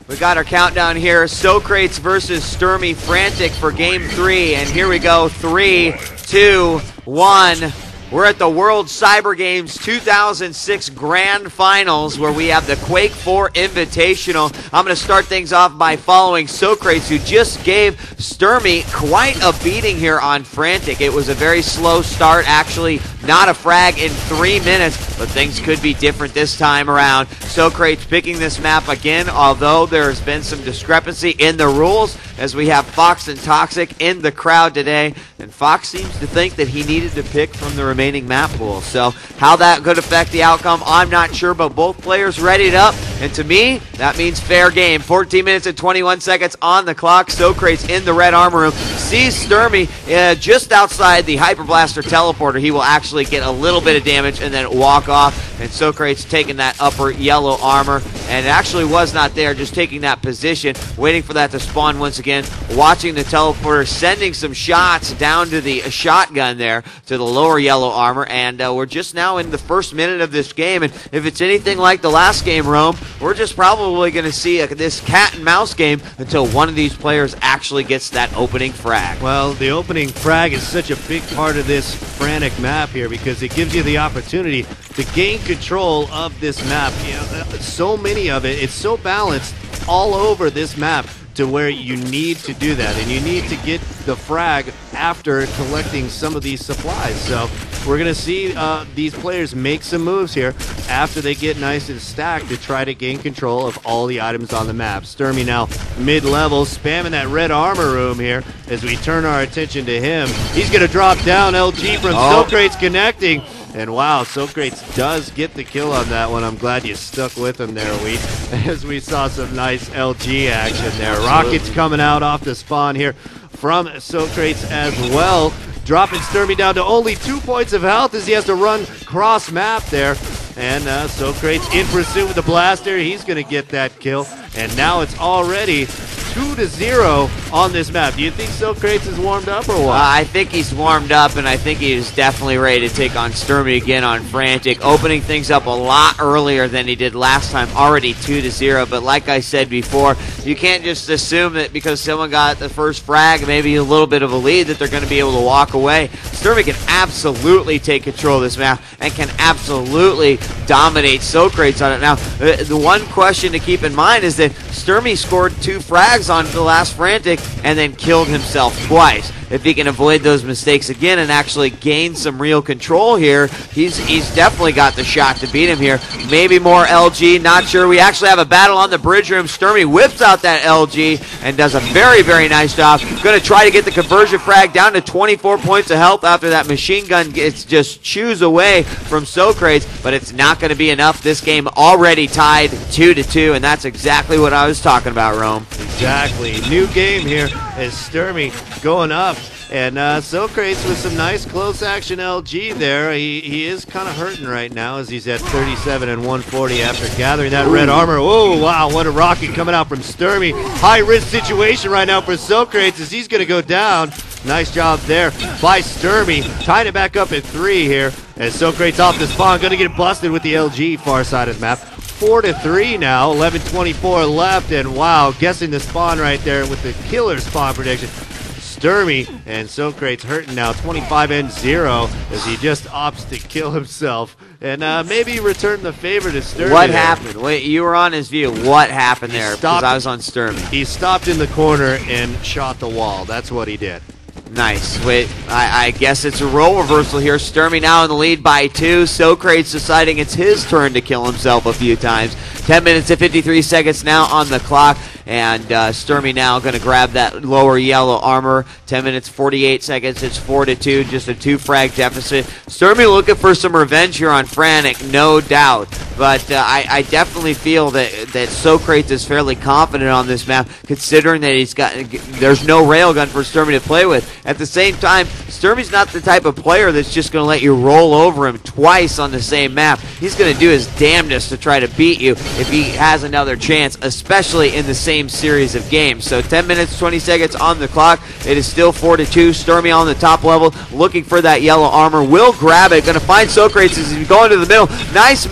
We got our countdown here. Socrates versus Stermy Frantic for game 3. And here we go. 3, 2, 1. We're at the World Cyber Games 2006 Grand Finals where we have the Quake 4 Invitational. I'm going to start things off by following Socrates, who just gave Stermy quite a beating here on Frantic. It was a very slow start, actually not a frag in 3 minutes, but things could be different this time around. Socrates picking this map again, although there's been some discrepancy in the rules, as we have Fox and Toxic in the crowd today, and Fox seems to think that he needed to pick from the remaining map pool. So how that could affect the outcome, I'm not sure, but both players readied up, and to me, that means fair game. 14 minutes and 21 seconds on the clock. Socrates in the red armor room sees Stermy just outside the Hyper Blaster teleporter. He will actually get a little bit of damage and then walk off, and Socrates taking that upper yellow armor, and it actually was not there, just taking that position, waiting for that to spawn once again, watching the teleporter, sending some shots down to the shotgun there to the lower yellow armor, and we're just now in the first minute of this game, and if it's anything like the last game, Rome, we're just probably going to see this cat and mouse game until one of these players actually gets that opening frag. Well, the opening frag is such a big part of this frantic map here because it gives you the opportunity to gain control of this map. You know, so many of it, it's so balanced all over this map to where you need to do that, and you need to get the frag after collecting some of these supplies. So we're going to see these players make some moves here after they get nice and stacked to try to gain control of all the items on the map. Stermy now mid-level, spamming that red armor room here as we turn our attention to him. He's going to drop down LG from Socrates connecting. And wow, Socrates does get the kill on that one. I'm glad you stuck with him there, Wheat, as we saw some nice LG action there. Rockets coming out off the spawn here from Socrates as well. Dropping Stermy down to only 2 points of health as he has to run cross-map there. And Socrates in pursuit with the blaster. He's going to get that kill. And now it's already 2-0 on this map. Do you think Socrates is warmed up or what? I think he's warmed up, and I think he's definitely ready to take on Stermy again on Frantic, opening things up a lot earlier than he did last time, already 2-0. But like I said before, you can't just assume that because someone got the first frag, maybe a little bit of a lead, that they're going to be able to walk away. Stermy can absolutely take control of this map and can absolutely dominate Socrates on it. Now, the one question to keep in mind is that Stermy scored 2 frags on the last Frantic and then killed himself twice. If he can avoid those mistakes again and actually gain some real control here, he's definitely got the shot to beat him here. Maybe more LG, not sure. We actually have a battle on the bridge room. Stermy whips out that LG and does a very, very nice job. Going to try to get the conversion frag down to 24 points of health after that machine gun gets just chews away from Socrates, but it's not going to be enough. This game already tied 2-2, and that's exactly what I was talking about, Rome. Exactly. New game here as Stermy going up. And Socrates with some nice close action LG there. He is kind of hurting right now as he's at 37 and 140 after gathering that red armor. Oh, wow, what a rocket coming out from Stermy. High risk situation right now for Socrates as he's going to go down. Nice job there by Stermy. Tying it back up at 3 here as Socrates off the spawn. Going to get busted with the LG far side of the map. 4-3 now, 11:24 left, and wow, guessing the spawn right there with the killer spawn prediction. Stermy and Socrates hurting now, 25-0 as he just opts to kill himself and maybe return the favor to Stermy. What happened? Wait, you were on his view. What happened there? Because I was on Stermy. He stopped in the corner and shot the wall. That's what he did. Nice. Wait, I guess it's a role reversal here. Stermy now in the lead by 2. Socrates deciding it's his turn to kill himself a few times. 10 minutes and 53 seconds now on the clock. And Stermy now going to grab that lower yellow armor. 10 minutes, 48 seconds. It's 4-2, just a 2-frag deficit. Stermy looking for some revenge here on Frantic, no doubt. But I definitely feel that Socrates is fairly confident on this map, considering that there's no railgun for Stermy to play with. At the same time, Stermy's not the type of player that's just going to let you roll over him twice on the same map. He's going to do his damnedest to try to beat you if he has another chance, especially in the same series of games. So 10 minutes, 20 seconds on the clock. It is still 4-2. Stermy on the top level, looking for that yellow armor. Will grab it. Going to find Socrates as he's going to the middle. Nice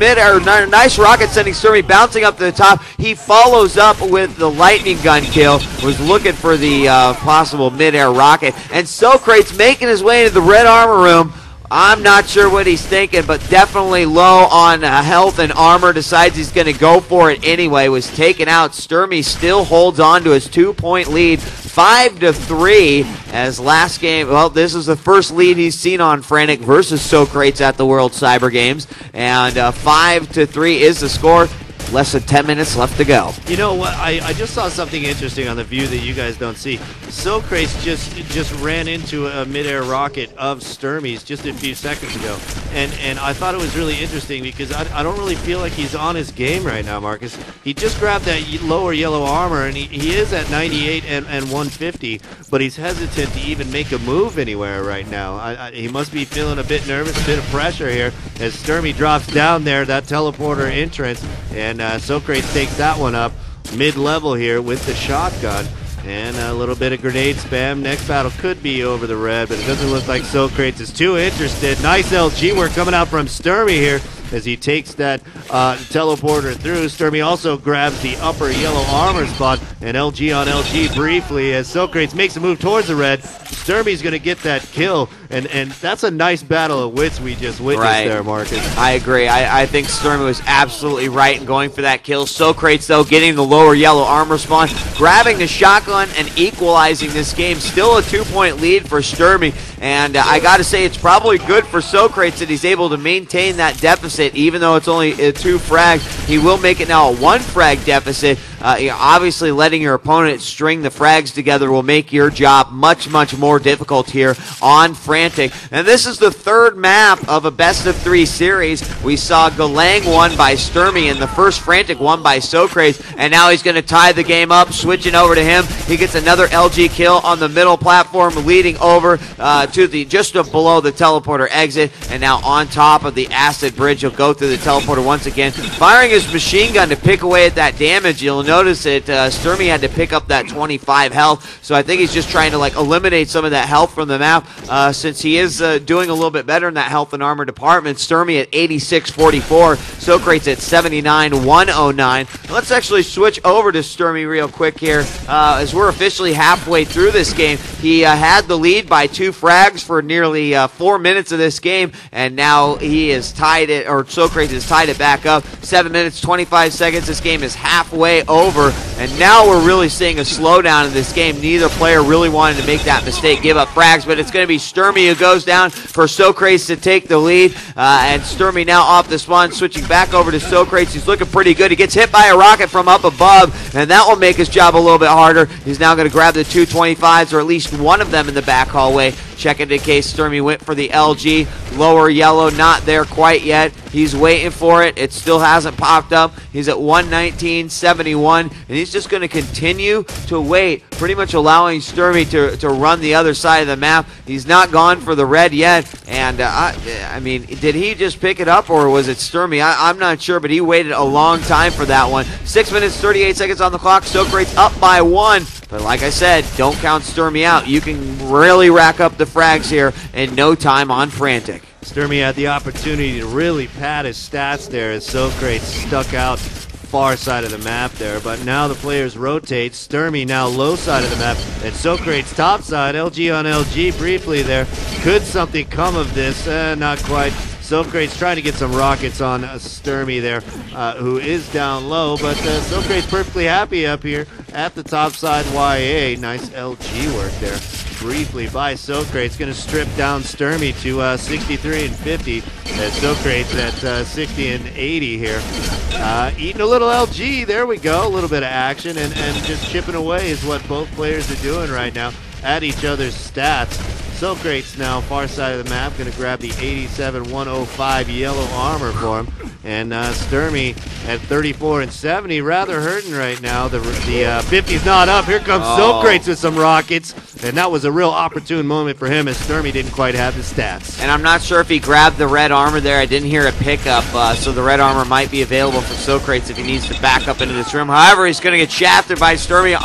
nice rocket sending Stermy bouncing up to the top. He follows up with the lightning gun kill. Was looking for the possible mid-air rocket. And Socrates making his way into the red armor room. I'm not sure what he's thinking, but definitely low on health and armor. Decides he's going to go for it anyway. Was taken out. Stermy still holds on to his 2-point lead, 5-3. As last game, well, this is the first lead he's seen on Frantic versus Socrates at the World Cyber Games, and 5-3 is the score. Less than 10 minutes left to go. You know what? I just saw something interesting on the view that you guys don't see. Socrates just ran into a mid-air rocket of Stermy's just a few seconds ago, and I thought it was really interesting because I don't really feel like he's on his game right now, Marcus. He just grabbed that lower yellow armor, and he is at 98 and 150, but he's hesitant to even make a move anywhere right now. He must be feeling a bit nervous, a bit of pressure here as Stermy drops down there, that teleporter entrance, and Socrates takes that one up mid-level here with the shotgun. And a little bit of grenade spam. Next battle could be over the red, but it doesn't look like Socrates is too interested. Nice LG work coming out from Stermy here as he takes that teleporter through. Stermy also grabs the upper yellow armor spot, and LG on LG briefly as Socrates makes a move towards the red. Stermy's going to get that kill, and that's a nice battle of wits we just witnessed there, Marcus. I agree. I think Stermy was absolutely right in going for that kill. Socrates, though, getting the lower yellow armor spawn, grabbing the shotgun and equalizing this game. Still a 2-point lead for Stermy, and I got to say it's probably good for Socrates that he's able to maintain that deficit, even though it's only 2 frags. He will make it now a 1 frag deficit. Obviously, letting your opponent string the frags together will make your job much, much more difficult here on Frantic. And this is the 3rd map of a best-of-3 series. We saw Galang won by Stermy and the first Frantic won by Socrates, and now he's going to tie the game up, switching over to him. He gets another LG kill on the middle platform, leading over to the just below the teleporter exit, and now on top of the acid bridge. He'll go through the teleporter once again, firing his machine gun to pick away at that damage. You'll notice that Stermy had to pick up that 25 health, so I think he's just trying to eliminate some of that health from the map since he is doing a little bit better in that health and armor department. Stermy at 86-44, Socrates at 79-109. Let's actually switch over to Stermy real quick here as we're officially halfway through this game. He had the lead by 2 frags for nearly 4 minutes of this game, and now he is tied it, or Socrates has tied it back up. 7 minutes, 25 seconds. This game is halfway over, and now we're really seeing a slowdown in this game. Neither player really wanted to make that mistake, give up frags, but it's going to be Stermy who goes down for Socrates to take the lead, and Stermy now off the spawn, switching back over to Socrates. He's looking pretty good. He gets hit by a rocket from up above, and that will make his job a little bit harder. He's now going to grab the 225s, or at least one of them in the back hallway. Checking in case Stermy went for the LG. Lower yellow, not there quite yet. He's waiting for it. It still hasn't popped up. He's at 119.71, and he's just going to continue to wait, pretty much allowing Stermy to run the other side of the map. He's not gone for the red yet, and I mean, did he just pick it up, or was it Stermy? I'm not sure, but he waited a long time for that one. 6 minutes, 38 seconds on the clock. Socrates up by 1. But like I said, don't count Stermy out. You can really rack up the frags here in no time on Frantic. Stermy had the opportunity to really pad his stats there as Socrates stuck out far side of the map there, but now the players rotate. Stermy now low side of the map, and Socrates top side. LG on LG briefly there. Could something come of this? Not quite. Socrates trying to get some rockets on Stermy there, who is down low, but Socrates perfectly happy up here at the top side. YA, nice LG work there. Briefly by Socrates, going to strip down Stermy to 63 and 50, as Socrates at 60 and 80 here. Eating a little LG, there we go, a little bit of action, and just chipping away is what both players are doing right now at each other's stats. Socrates now far side of the map, going to grab the 87-105 yellow armor for him, and Stermy at 34 and 70, rather hurting right now. The 50's not up. Here comes Socrates with some rockets, and that was a real opportune moment for him as Stermy didn't quite have the stats. And I'm not sure if he grabbed the red armor there. I didn't hear a pickup, so the red armor might be available for Socrates if he needs to back up into this room. However, he's going to get shafted by Stermy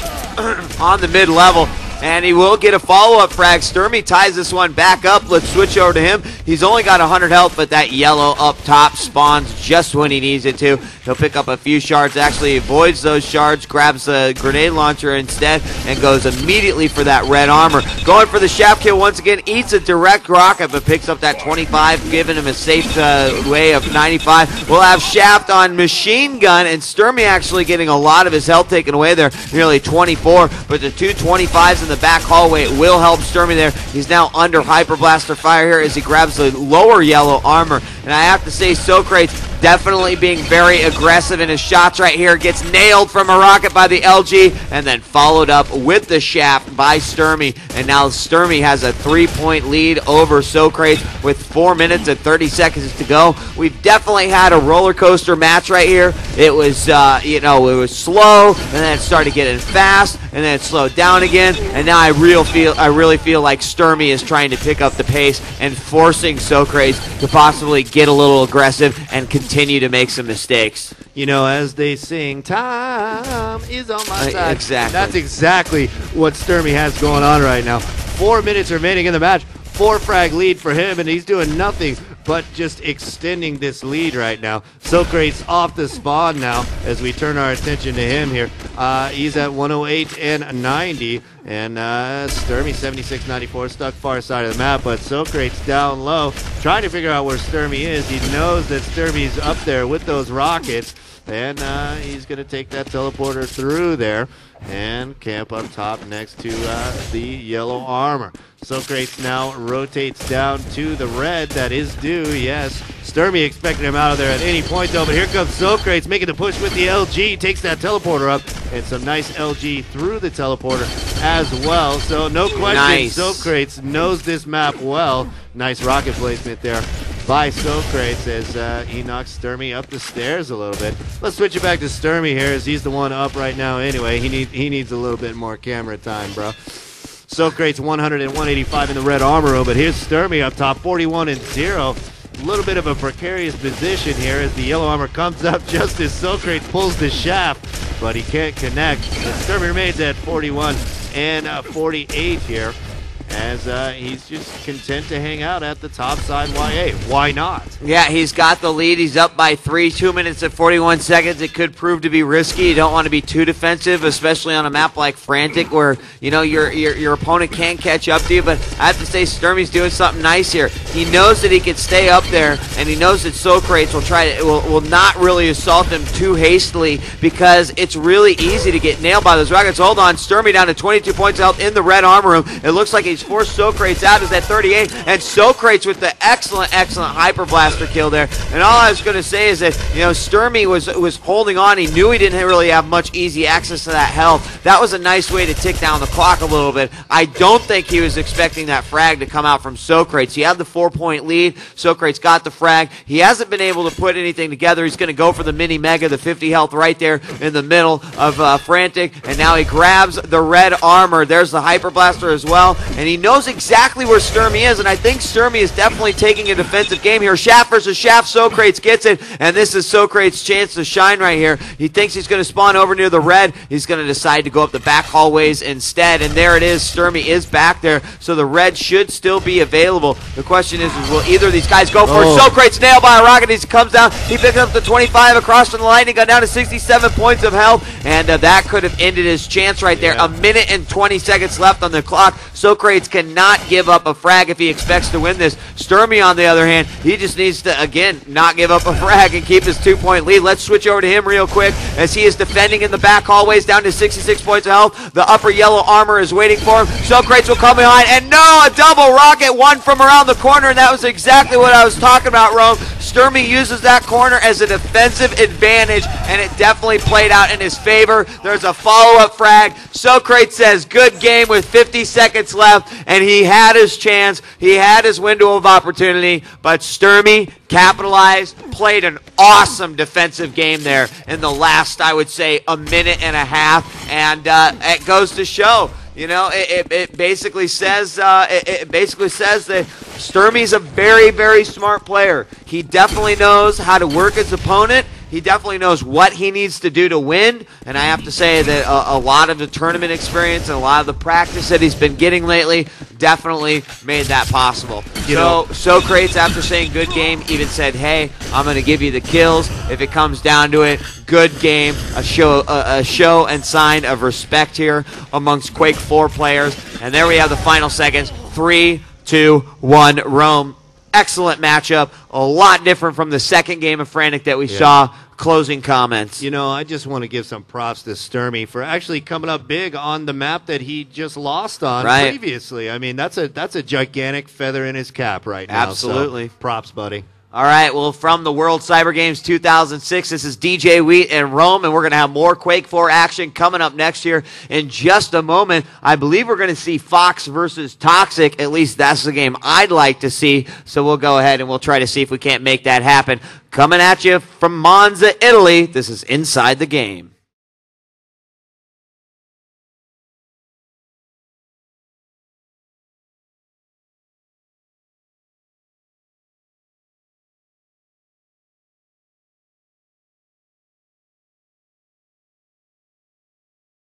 on the mid-level. and he will get a follow-up frag. Stermy ties this one back up. Let's switch over to him. He's only got 100 health, but that yellow up top spawns just when he needs it to. He'll pick up a few shards, actually avoids those shards, grabs a grenade launcher instead, and goes immediately for that red armor. Going for the shaft kill once again, eats a direct rocket, but picks up that 25, giving him a safe way of 95. We'll have shaft on machine gun, and Stermy actually getting a lot of his health taken away there, nearly 24, but the 225s in the back hallway will help Stermy there. He's now under hyper blaster fire here as he grabs the lower yellow armor, and I have to say Socrates definitely being very aggressive in his shots right here. Gets nailed from a rocket by the LG and then followed up with the shaft by Stermy. And now Stermy has a 3-point lead over Socrates with 4 minutes and 30 seconds to go. We've definitely had a roller coaster match right here. It was, it was slow, and then it started getting fast, and then it slowed down again. And now I really feel like Stermy is trying to pick up the pace and forcing Socrates to possibly get a little aggressive and continue to make some mistakes. You know, as they sing, time is on my side. Exactly. That's exactly what Stermy has going on right now. 4 minutes remaining in the match. 4 frag lead for him, and he's doing nothing but just extending this lead right now. Socrates off the spawn now as we turn our attention to him here. He's at 108 and 90, and Stermy 76-94, stuck far side of the map, but Socrates down low, trying to figure out where Stermy is. He knows that Stermy's up there with those rockets, and he's going to take that teleporter through there and camp up top next to the yellow armor. Socrates now rotates down to the red. That is due, yes. Stermy expecting him out of there at any point, though, but here comes Socrates making the push with the LG. Takes that teleporter up, and some nice LG through the teleporter as well. So no question, nice. Socrates knows this map well. Nice rocket placement there by Socrates as he knocks Stermy up the stairs a little bit. Let's switch it back to Stermy here as he's the one up right now anyway. He needs a little bit more camera time, bro. Socrates 100 and 185 in the red armor room, but here's Stermy up top, 41 and 0. A little bit of a precarious position here as the yellow armor comes up just as Socrates pulls the shaft, but he can't connect. And Stermy remains at 41 and 48 here, as he's just content to hang out at the top side YA. Why not? Yeah, he's got the lead. He's up by 3, 2 minutes and 41 seconds. It could prove to be risky. You don't want to be too defensive, especially on a map like Frantic where, you know, your opponent can catch up to you. But I have to say, Stermy's doing something nice here. He knows that he can stay up there, and he knows that Socrates will not really assault him too hastily because it's really easy to get nailed by those rockets. Hold on, Stermy down to 22 points of health in the red armor room. It looks like he's forced Socrates out is at 38, and Socrates with the excellent hyper blaster kill there. And all I was going to say is that, you know, Stermy was holding on. He knew he didn't really have much easy access to that health. That was a nice way to tick down the clock a little bit. I don't think he was expecting that frag to come out from Socrates. He had the 4-point lead. Socrates got the frag. He hasn't been able to put anything together. He's going to go for the mini mega, the 50 health right there in the middle of Frantic, and now he grabs the red armor. There's the hyper blaster as well, and he knows exactly where Stermy is, and I think Stermy is definitely taking a defensive game here. Shaft versus Shaft. Socrates gets it, and this is Socrates' chance to shine right here. He thinks he's going to spawn over near the red. He's going to decide to go up the back hallways instead, and there it is. Stermy is back there, so the red should still be available. The question is will either of these guys go for it? Socrates nailed by a rocket. He comes down. He picks up the 25 across from the line. He got down to 67 points of health, and that could have ended his chance right there. Yeah. A minute and 20 seconds left on the clock. Socrates cannot give up a frag if he expects to win this. Stermy, on the other hand, he just needs to, again, not give up a frag and keep his 2-point lead. Let's switch over to him real quick as he is defending in the back hallways down to 66 points of health. The upper yellow armor is waiting for him. Socrates will come behind, and no, a double rocket, one from around the corner, and that was exactly what I was talking about, Rome. Stermy uses that corner as a defensive advantage, and it definitely played out in his favor. There's a follow-up frag. Socrates says, good game with 50 seconds left, and he had his chance. He had his window of opportunity, but Stermy capitalized, played an awesome defensive game there in the last, I would say, a minute and a half, and it goes to show. You know, it basically says that Stermy's a very, very smart player. He definitely knows how to work his opponent. He definitely knows what he needs to do to win, and I have to say that a lot of the tournament experience and a lot of the practice that he's been getting lately definitely made that possible. So Socrates, after saying good game, even said, hey, I'm going to give you the kills. If it comes down to it, good game, a show and sign of respect here amongst Quake 4 players. And there we have the final seconds. 3, 2, 1, Rome. Excellent matchup. A lot different from the second game of Frantic that we saw. Closing comments. You know, I just want to give some props to Stermy for actually coming up big on the map that he just lost on previously. I mean, that's a gigantic feather in his cap right now. Absolutely. So, props, buddy. All right, well, from the World Cyber Games 2006, this is DJ Wheat and Rome, and we're going to have more Quake 4 action coming up next year in just a moment. I believe we're going to see Fox versus Toxic. At least that's the game I'd like to see, so we'll go ahead and we'll try to see if we can't make that happen. Coming at you from Monza, Italy, this is Inside the Game.